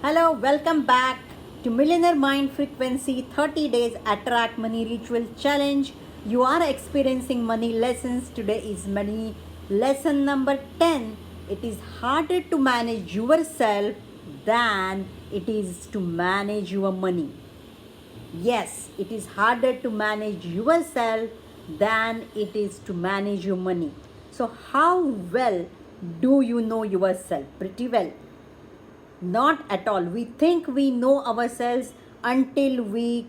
Hello, welcome back to Millionaire Mind Frequency 30 Days Attract Money Ritual Challenge. You are experiencing money lessons. Today is money lesson number 10. It is harder to manage yourself than it is to manage your money. Yes, it is harder to manage yourself than it is to manage your money. So, how well do you know yourself? Pretty well. Not at all. We think we know ourselves until we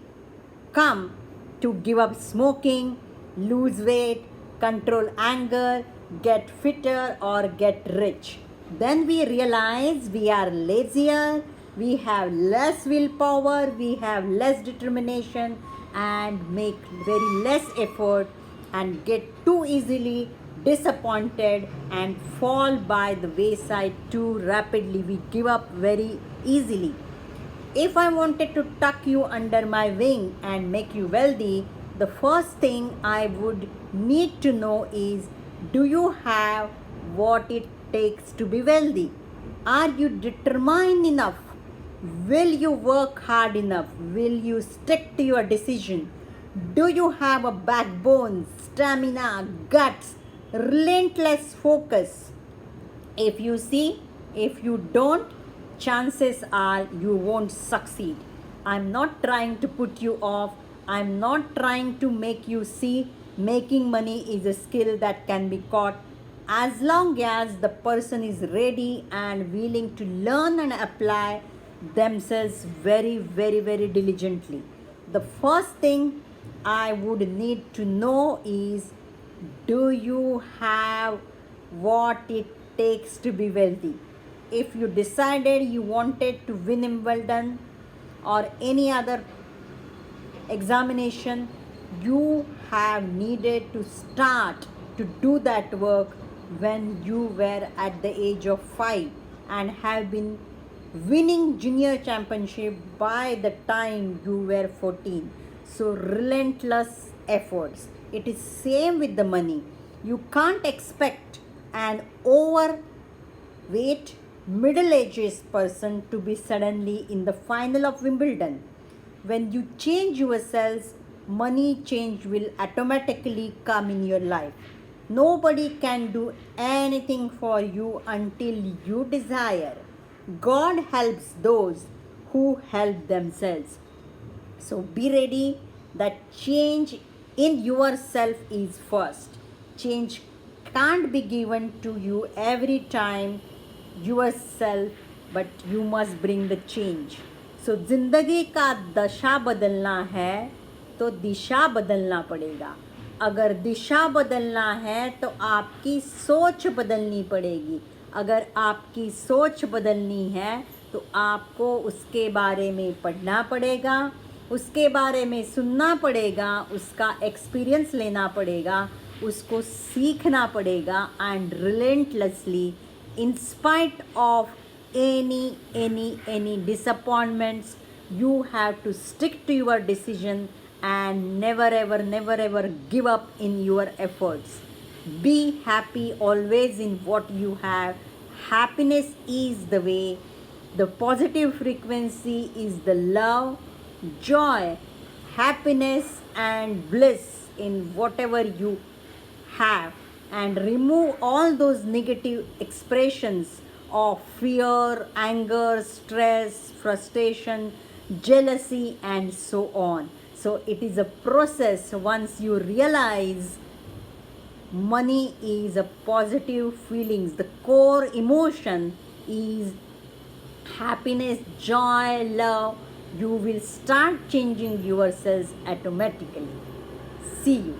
come to give up smoking, lose weight, control anger, get fitter, or get rich. Then we realize we are lazier, we have less willpower, we have less determination, and make very less effort and get too easily disappointed and fall by the wayside too rapidly. We give up very easily. If I wanted to tuck you under my wing and make you wealthy, the first thing I would need to know is, do you have what it takes to be wealthy? Are you determined enough? Will you work hard enough? Will you stick to your decision? Do you have a backbone, stamina, guts, relentless focus? If you don't, chances are you won't succeed. I'm not trying to put you off. I'm not trying to make you see making money is a skill that can be caught as long as the person is ready and willing to learn and apply themselves very, very, very diligently. The first thing I would need to know is, do you have what it takes to be wealthy? If you decided you wanted to win Wimbledon or any other examination, you have needed to start to do that work when you were at the age of 5 and have been winning junior championship by the time you were 14. So relentless efforts. It is same with the money. You can't expect an overweight middle-aged person to be suddenly in the final of Wimbledon. When you change yourselves, money change will automatically come in your life. Nobody can do anything for you until you desire. God helps those who help themselves. So be ready that change in yourself is first. Change can't be given to you every time yourself, but you must bring the change. So जिंदगी का दशा बदलना है तो दिशा बदलना पड़ेगा. अगर दिशा बदलना है तो आपकी सोच बदलनी पड़ेगी. अगर आपकी सोच बदलनी है तो आपको उसके बारे में पढ़ना पड़ेगा, उसके बारे में सुनना पड़ेगा, उसका एक्सपीरियंस लेना पड़ेगा, उसको सीखना पड़ेगा. And relentlessly, in spite of any disappointments, you have to stick to your decision and never ever give up in your efforts. Be happy always in what you have. Happiness is the way. The positive frequency is the love, joy, happiness and bliss in whatever you have, and remove all those negative expressions of fear, anger, stress, frustration, jealousy, and so on. So it is a process. Once you realize money is a positive feelings, the core emotion is happiness, joy, love, you will start changing yourselves automatically. See you.